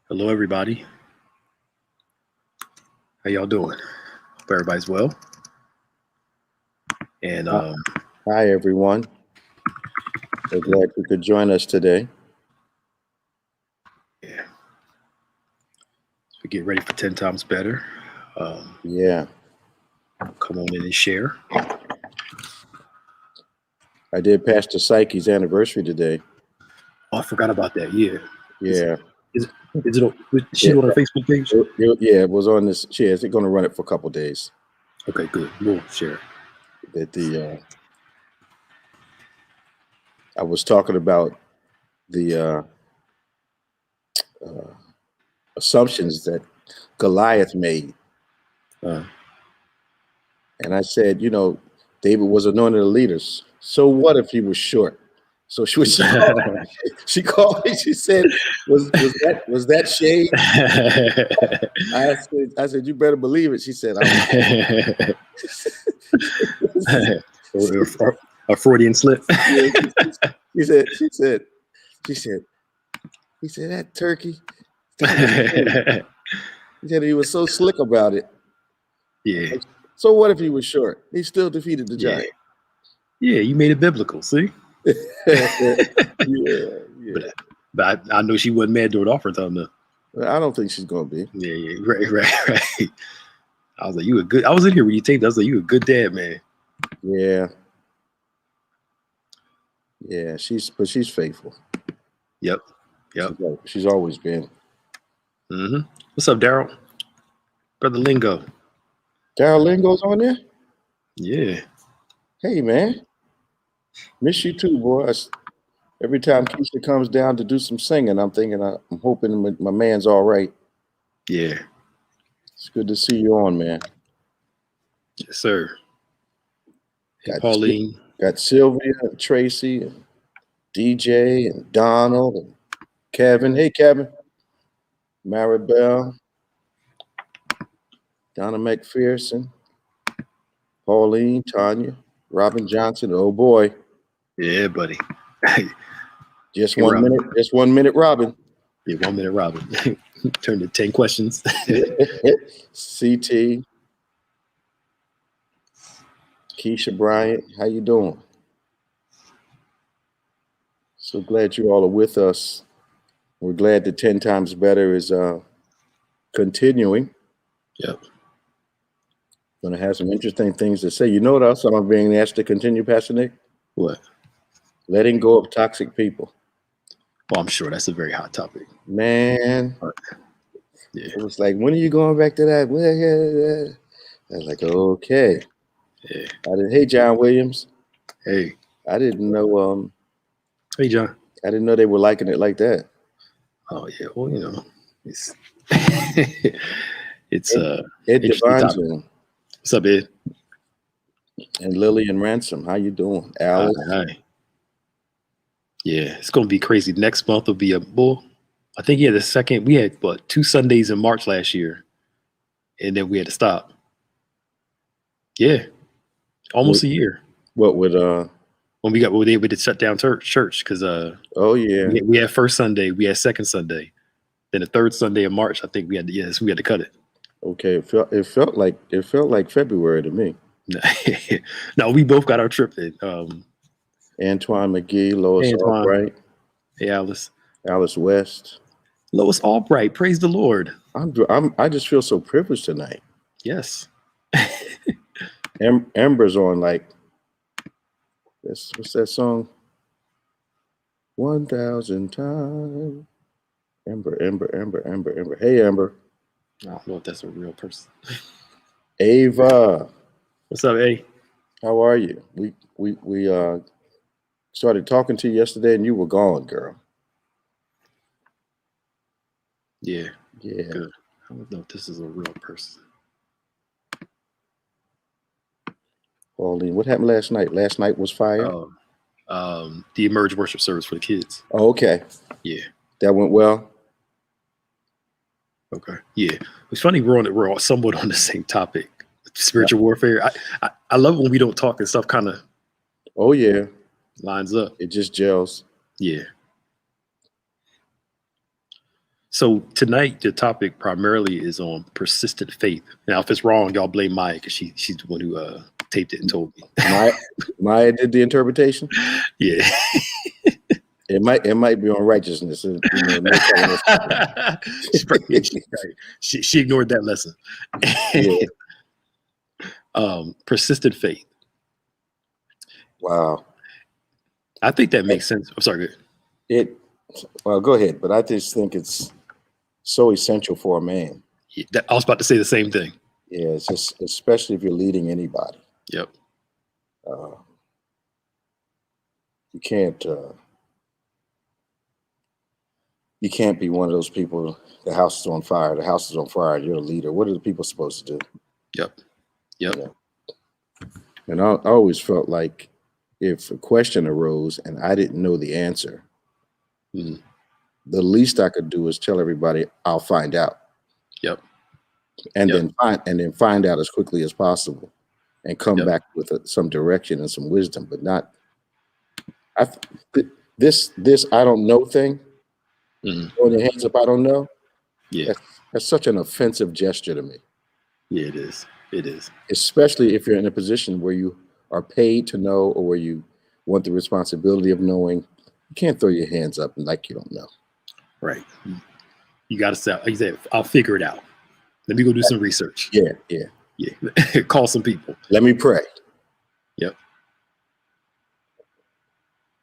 Hello, everybody. How y'all doing? Hope everybody's well. And Hi, everyone. So glad you could join us today. yeah, so we get ready for 10 times better. Yeah, Come on in and share. I did Pastor Psyche's anniversary today. Oh, I forgot about that. Yeah. Yeah. Is she on her Facebook page? Yeah, it was on this. She is going to run it for a couple days. Okay, good. We'll share. That I was talking about the assumptions that Goliath made, Uh, and I said, David was anointed a leader. So what if he was short? So she called me. She said, "Was that shade?" I said, "You better believe it." She said, a Freudian slip. She said, that turkey. He said he was so slick about it. Yeah. So what if he was short? He still defeated the giant. Yeah, you made it biblical. See. yeah. But I know she wasn't mad during offer time though. I don't think she's gonna be. Yeah, right. I was like, you a good. I was in here when you taped. I was like, you a good dad, man. Yeah. She's faithful. Yep. She's always been. Mm-hmm. What's up, Daryl? Brother Lingo. Daryl Lingo's on there? Yeah. Hey, man. Miss you too, boy. Every time Keisha comes down to do some singing, I'm thinking, I'm hoping my man's all right. Yeah. It's good to see you on, man. Yes, sir. Hey, Pauline. Got Sylvia and Tracy and DJ and Donald and Kevin. Hey, Kevin. Maribel. Donna McPherson. Pauline, Tanya, Robin Johnson. Oh, boy. Yeah, buddy. Just hey, 1 minute. Just 1 minute, Robin. Yeah, 1 minute, Robin. Turn to 10 questions. CT. Keisha Bryant, how you doing? So glad you all are with us. We're glad that 10 times better is continuing. Yep. Going to have some interesting things to say. You know what else I'm being asked to continue, Pastor Nick? What? Letting go of toxic people. Well, I'm sure that's a very hot topic. Man. Yeah. It was like, when are you going back to that? I was like, okay. Yeah. Hey, John Williams. Hey. I didn't know. Hey, John. I didn't know they were liking it like that. Oh yeah. Well, you know, it's Ed Devine. What's up, Ed? And Lillian Ransom. How you doing, Alice? Hi. Yeah, it's gonna be crazy. Next month will be a bull. I think the second we had 2 Sundays in March last year, and then we had to stop. Yeah, almost a year. What would when we did shut down church because oh yeah, we had first Sunday, we had second Sunday, then the third Sunday of March. I think we had to cut it. Okay, it felt like February to me. No, we both got our trip in. Antoine McGee, Lois Albright. Hey, Alice West. Lois Albright, praise the Lord. I just feel so privileged tonight. Yes. Ember's on like what's that song? 1,000 times. Ember. Hey, Ember. I don't know if that's a real person. Ava. What's up, A? How are you? We started talking to you yesterday and you were gone, girl. Yeah. Good. I don't know if this is a real person. Pauline, what happened last night? Last night was fire. The Emerge worship service for the kids. Oh, okay. Yeah. That went well. Okay. Yeah. It's funny we're all somewhat on the same topic. Spiritual warfare. I love when we don't talk and stuff kind of lines up. It just gels. Yeah. So tonight, the topic primarily is on persistent faith. Now, if it's wrong, y'all blame Maya because she's the one who taped it and told me. Maya did the interpretation. Yeah. It might be on righteousness. You know, she ignored that lesson. Yeah. Persistent faith. Wow. I think that makes sense. I'm sorry. Well, go ahead. But I just think it's so essential for a man. Yeah, I was about to say the same thing. Yeah, it's just, especially if you're leading anybody. Yep. You can't be one of those people. The house is on fire. The house is on fire. You're a leader. What are the people supposed to do? Yep. Yep. You know? And I always felt like if a question arose and I didn't know the answer, the least I could do is tell everybody I'll find out. Yep. And then find out as quickly as possible, and come back with some direction and some wisdom, but not this I don't know thing. Throwing your hands up, I don't know. Yeah. That's such an offensive gesture to me. Yeah, it is. It is. Especially if you're in a position where you are paid to know, or where you want the responsibility of knowing. You can't throw your hands up like you don't know. Right. You got to say, like you said, I'll figure it out. Let me go do some research. Yeah. Call some people. Let me pray. Yep.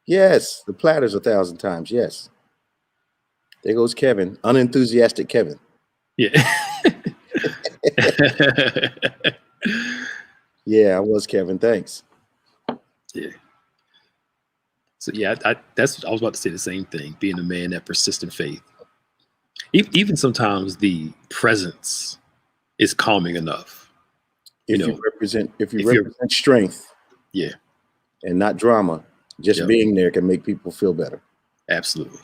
Yes, the platters 1,000 times. Yes. There goes Kevin, unenthusiastic Kevin. Yeah. Yeah, I was Kevin. Thanks. Yeah. So yeah, I was about to say the same thing. Being a man that persistent faith. Even sometimes the presence is calming enough. If you represent strength, yeah, and not drama, just being there can make people feel better. Absolutely.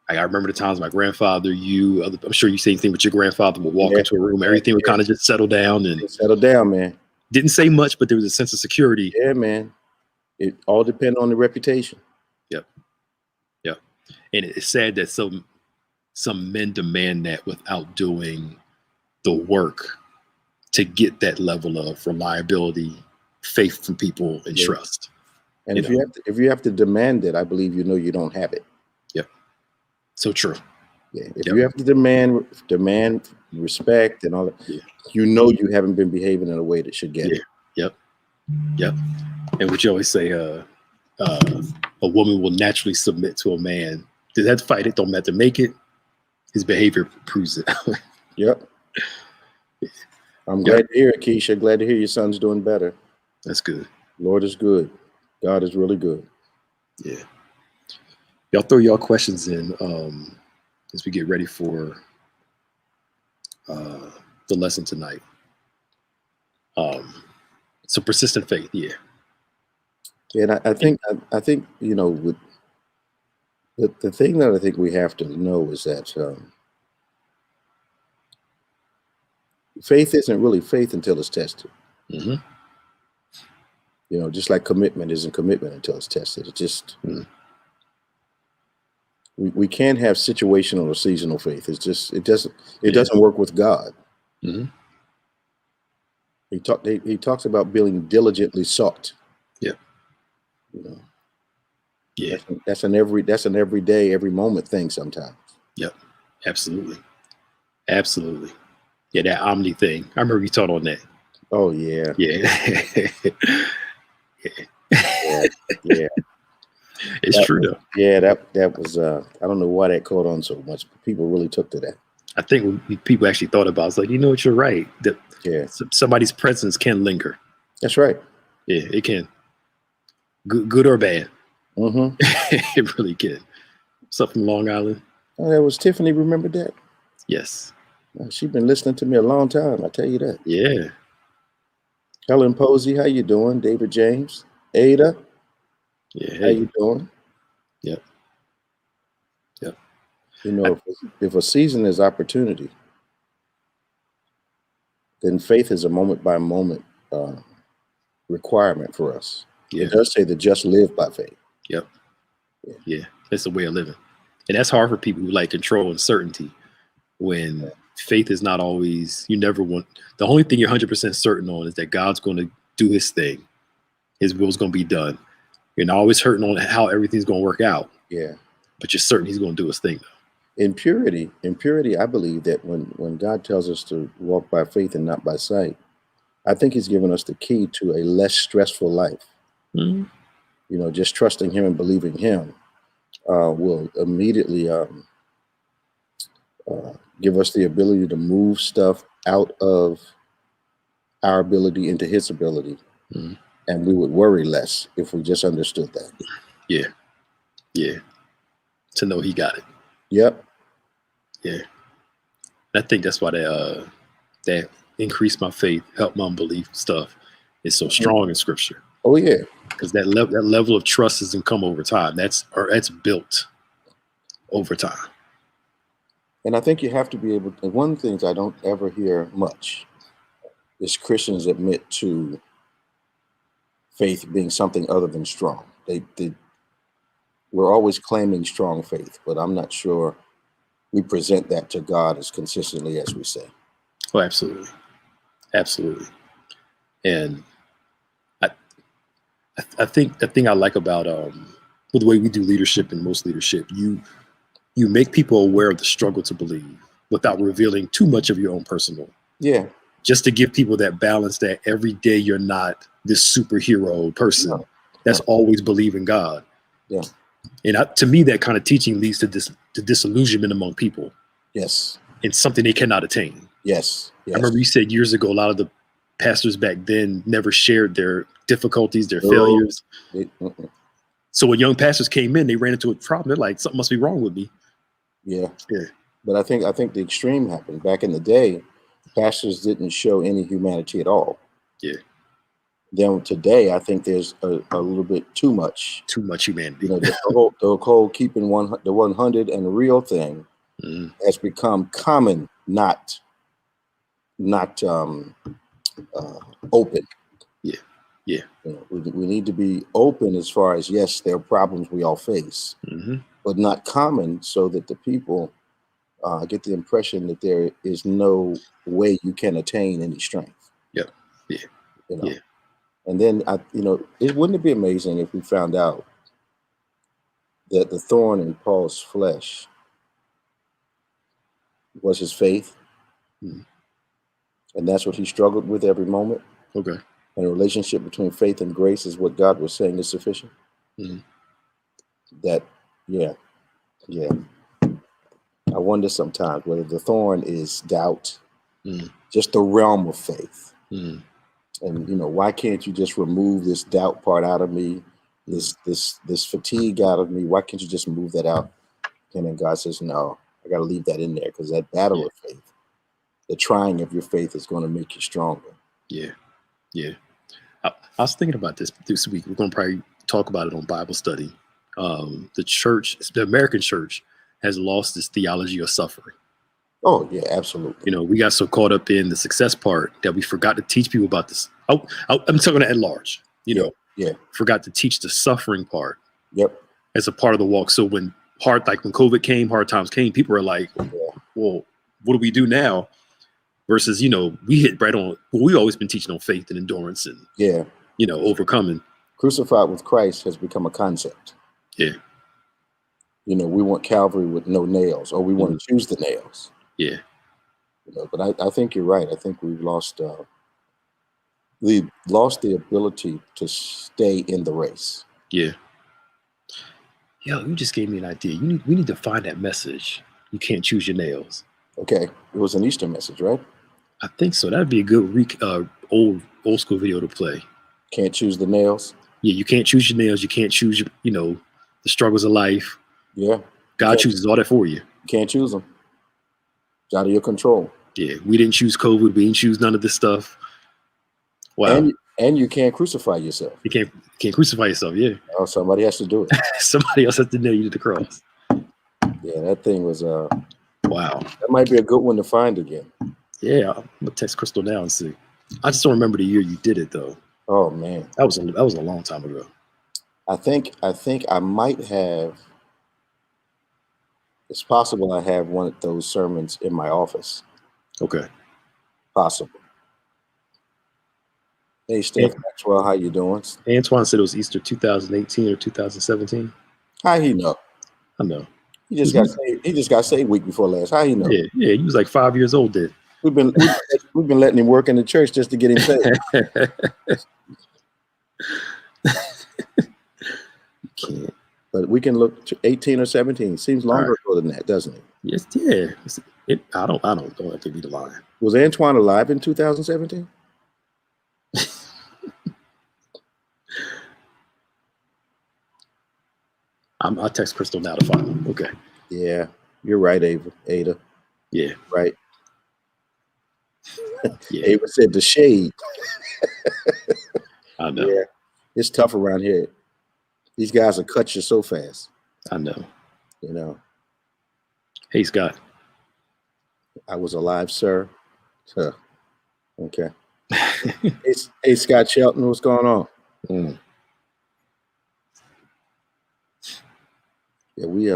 I remember the times my grandfather, I'm sure you same thing with your grandfather, would walk into a room, everything would kind of just settle down man. Didn't say much, but there was a sense of security. Yeah, man. It all depends on the reputation. Yep. And it's sad that some men demand that without doing the work to get that level of reliability, faith from people, and trust. And if you have to demand it, I believe you don't have it. Yep. So true. Yeah. If you have to demand respect and all that, you haven't been behaving in a way that should get it. Yep. And what you always say, a woman will naturally submit to a man. Does that fight it? Don't matter to make it. His behavior proves it. Yep. I'm glad to hear it, Keisha. Glad to hear your son's doing better. That's good. Lord is good. God is really good. Yeah. Y'all throw y'all questions in as we get ready for the lesson tonight. So persistent faith, yeah. And I think with the thing that I think we have to know is that faith isn't really faith until it's tested. Just like commitment isn't commitment until it's tested. It's just we can't have situational or seasonal faith. It's just it doesn't work with God. He talks about being diligently sought. Yeah. Yeah. That's an everyday, every moment thing sometimes. Yep. Absolutely. Yeah, that omni thing. I remember you taught on that. Oh yeah. Yeah. Yeah. It's true though. Yeah, that was I don't know why that caught on so much, but people really took to that. I think when people actually thought about it, it's like, what, you're right. Somebody's presence can linger. That's right. Yeah, it can. Good or bad. It really can. What's up from Long Island? Oh, that was Tiffany. Remember that? Yes. She's been listening to me a long time. I tell you that. Yeah. Helen Posey, how you doing? David James, Ada. Yeah. How you doing? Yep. If a season is opportunity, then faith is a moment by moment requirement for us. Yeah. It does say the just live by faith. Yep. Yeah. That's a way of living. And that's hard for people who like control and certainty. when faith is not always, you never want, the only thing you're 100% certain on is that God's going to do his thing. His will's going to be done. You're not always certain on how everything's going to work out. Yeah. But you're certain he's going to do his thing. In purity, I believe that when God tells us to walk by faith and not by sight, I think he's given us the key to a less stressful life. Mm-hmm. You know, just trusting him and believing him will immediately give us the ability to move stuff out of our ability into his ability. Mm-hmm. And we would worry less if we just understood that. Yeah. Yeah. To know he got it. Yep. Yeah. I think that's why that increased my faith, helped my unbelief stuff is so strong in scripture. Oh yeah. Because that level of trust doesn't come over time. That's built over time. And I think you have to be able to, one of the things I don't ever hear much is Christians admit to faith being something other than strong. We're always claiming strong faith, but I'm not sure we present that to God as consistently as we say. Oh, absolutely. Absolutely. And I think the thing I like about the way we do leadership and most leadership, you make people aware of the struggle to believe without revealing too much of your own personal. Yeah. Just to give people that balance that every day you're not this superhero person that's always believing God. Yeah. And to me, that kind of teaching leads to disillusionment among people. Yes. It's something they cannot attain. Yes. I remember you said years ago, a lot of the pastors back then never shared their difficulties, their failures. So when young pastors came in, they ran into a problem. They're like, something must be wrong with me. Yeah. Yeah. But I think the extreme happened. Back in the day, pastors didn't show any humanity at all. Yeah. Then today, I think there's a little bit too much. Too much humanity. You know, the whole keeping the 100 and the real thing has become common, not open. Yeah. Yeah. You know, we need to be open as far as, yes, there are problems we all face, but not common, so that the people get the impression that there is no way you can attain any strength. Yep. Yeah. You know? Yeah. And then, wouldn't it be amazing if we found out that the thorn in Paul's flesh was his faith? And that's what he struggled with every moment. Okay. And the relationship between faith and grace is what God was saying is sufficient. That, yeah. I wonder sometimes whether the thorn is doubt, just the realm of faith. And, why can't you just remove this doubt part out of me, this fatigue out of me? Why can't you just move that out? And then God says, no, I got to leave that in there, because that battle of faith, the trying of your faith, is going to make you stronger. Yeah. Yeah. I was thinking about this week. We're going to probably talk about it on Bible study. The American church has lost this theology of suffering. Oh, yeah, absolutely. We got so caught up in the success part that we forgot to teach people about this. I'm talking at large, forgot to teach the suffering part. Yep. As a part of the walk. So when COVID came, hard times came, people are like, well, what do we do now? Versus, we hit right on, we've always been teaching on faith and endurance and, overcoming. Crucified with Christ has become a concept. Yeah. We want Calvary with no nails, or we want to choose the nails. Yeah. But I think you're right. I think we've lost the ability to stay in the race. Yeah. Yo, you just gave me an idea. We need to find that message. You can't choose your nails. Okay. It was an Easter message, right? I think so. That'd be a good old school video to play. Can't choose the nails. Yeah, you can't choose your nails. You can't choose the struggles of life. Yeah. God chooses all that for you. You can't choose them. It's out of your control. Yeah, we didn't choose COVID. We didn't choose none of this stuff. Wow. And you can't crucify yourself. You can't crucify yourself. Yeah. Oh, somebody has to do it. Somebody else has to nail you to the cross. Yeah, that thing was wow. That might be a good one to find again. Yeah, I'm gonna text Crystal now and see. I just don't remember the year you did it though. Oh man, that was a long time ago. I think I might have It's possible I have one of those sermons in my office. Okay. Possible. Hey, Steph Maxwell, how you doing? Antoine said it was Easter 2018 or 2017. How he know? I know. He just got saved. He just got saved week before last. How he know? Yeah, he was like 5 years old then. We've been letting him work in the church just to get him saved. Can't. But we can look to 18 or 17. Seems longer ago than that, doesn't it? Yes, yeah. I don't have to be the line. Was Antoine alive in 2017? I'll text Crystal now to find him. Okay. Yeah, you're right, Ada. Yeah. Right. Yeah. Ava said the shade. I know. Yeah, it's tough around here. These guys will cut you so fast. I know. You know. Hey, Scott. I was alive, sir. Huh. Okay. Hey, Scott Shelton, what's going on? Yeah, we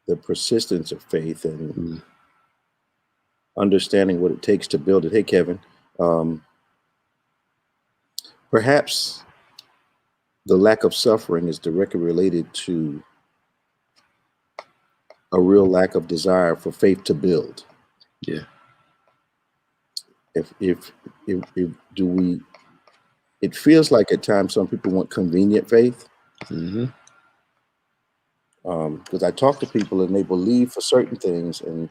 the persistence of faith and understanding what it takes to build it. Hey, Kevin. Perhaps the lack of suffering is directly related to a real lack of desire for faith to build. Yeah. If do we? It feels like at times some people want convenient faith. Because I talk to people and they believe for certain things, and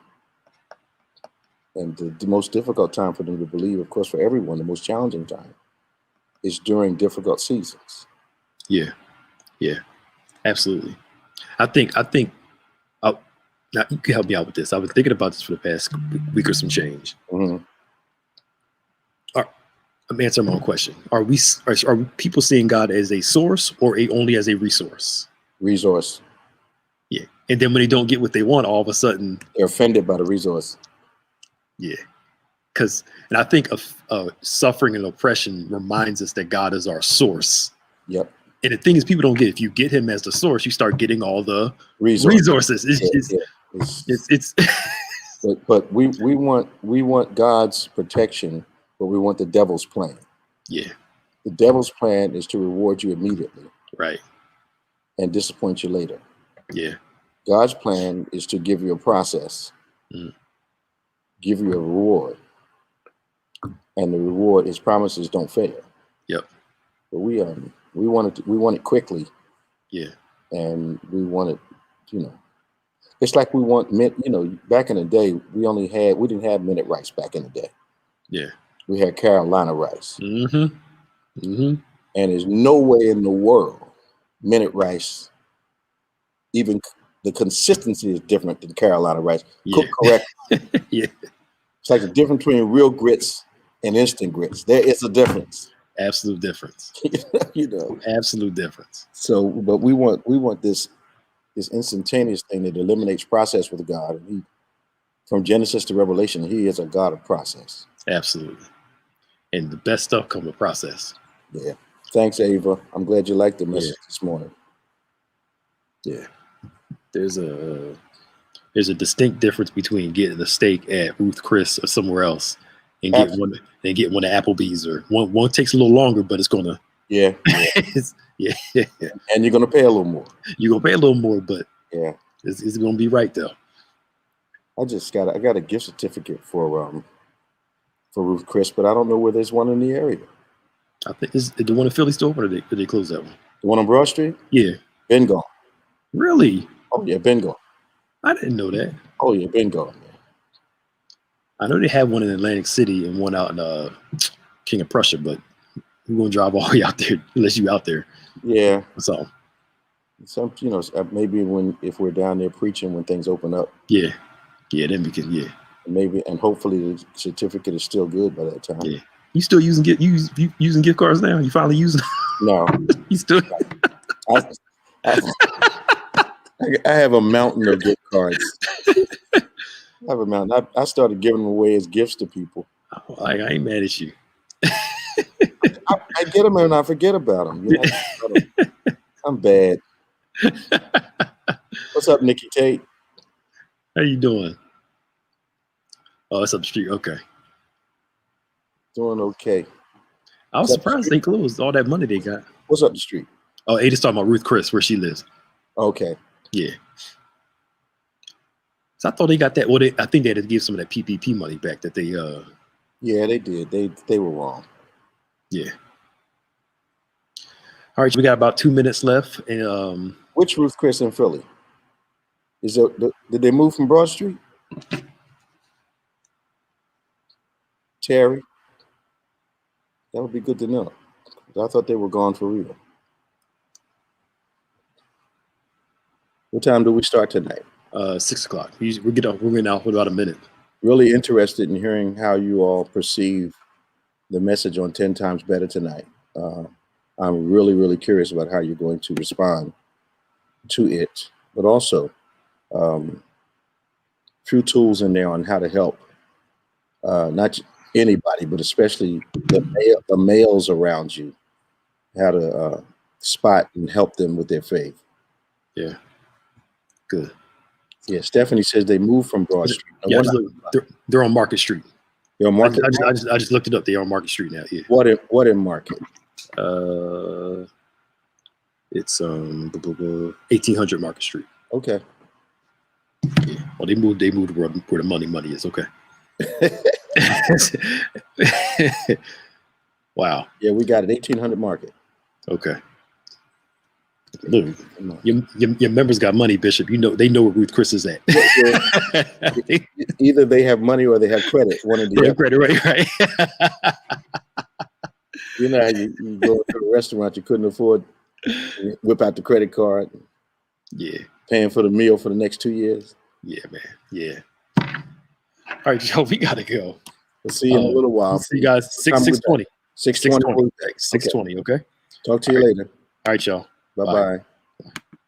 the most difficult time for them to believe, of course, for everyone, the most challenging time is during difficult seasons. Yeah, absolutely. I think now you can help me out with this. I've been thinking about this for the past week or some change. I'm answering my own question. Are people seeing God as a source or only as a resource? Resource. Yeah. And then when they don't get what they want, all of a sudden they're offended by the resource. Yeah. And I think of suffering and oppression reminds us that God is our source. Yep. And the thing is, people don't get, if you get him as the source, you start getting all the resources. It's but we want God's protection, but we want the devil's plan. Yeah. The devil's plan is to reward you immediately. Right. And disappoint you later. Yeah. God's plan is to give you a process, give you a reward, and the reward, his promises don't fail. Yep. But we want it quickly. Yeah. And we want it, it's like we want back in the day, we didn't have minute rice back in the day. Yeah. We had Carolina rice. And there's no way in the world minute rice, even the consistency is different than Carolina rice. Cooked correctly. Yeah. It's like the difference between real grits and instant grits. There is a difference. Absolute difference. Absolute difference. So, but we want this instantaneous thing that eliminates process with God. And from Genesis to Revelation, he is a God of process. Absolutely. And the best stuff comes with process. Yeah. Thanks, Ava. I'm glad you liked the message this morning. Yeah. There's a distinct difference between getting a steak at Ruth Chris or somewhere else and getting one at Applebee's, or one takes a little longer, but it's gonna yeah. And you're gonna pay a little more. You're gonna pay a little more, but it's gonna be right though. I got a gift certificate for Ruth Chris, but I don't know where there's one in the area. I think is the one in Philly still open, or did they close that one? The one on Broad Street? Yeah. Been gone. Really? Oh yeah, been gone. I didn't know that. Oh yeah, been gone. I know they have one in Atlantic City and one out in King of Prussia, but we're gonna drive all the way out there unless you out there. Yeah. So some maybe if we're down there preaching when things open up. Yeah. Then we can maybe, and hopefully the certificate is still good by that time. Yeah. You still using gift cards now? You finally using them? No. You still I have a mountain of gift cards. I have a mountain. I started giving them away as gifts to people. I ain't mad at you. I get them and I forget about them. I'm bad. What's up, Nikki Tate? How you doing? Oh, it's up the street. Okay. Doing okay. I was surprised they closed all that money they got. What's up the street? Oh, Ada's talking about Ruth Chris, where she lives. Okay. Yeah. So I thought they got that. Well, I think they had to give some of that PPP money back that they. Yeah, they did. They were wrong. Yeah. All right, we got about 2 minutes left, and which Ruth Chris in Philly? Did they move from Broad Street? Terry? That would be good to know. I thought they were gone for real. What time do we start tonight? 6 o'clock. We're getting out for about a minute. Really interested in hearing how you all perceive the message on 10 Times Better tonight. I'm really, really curious about how you're going to respond to it, but also few tools in there on how to help not anybody, but especially the males around you, how to spot and help them with their faith. Yeah. Good. Yeah, Stephanie says they moved from Broad Street. Yeah, they're on Market Street. They're on Market. I just looked it up. They're on Market Street now. Yeah. What in Market? It's 1800 Market Street. Okay. Yeah. Well, they moved where the money is. Okay. Wow. Yeah, we got it. 1800 Market. Okay. Look, your members got money, Bishop. They know where Ruth Chris is at. Either they have money or they have credit. One of the other. Credit, right. You know, you go to a restaurant you couldn't afford, you whip out the credit card. Yeah. Paying for the meal for the next 2 years. Yeah, man. Yeah. All right, Joe, we gotta go. We'll see you in a little while. See you guys 6:20. 6:20. 6:20. Okay. Talk to you later. All right, y'all. Bye-bye.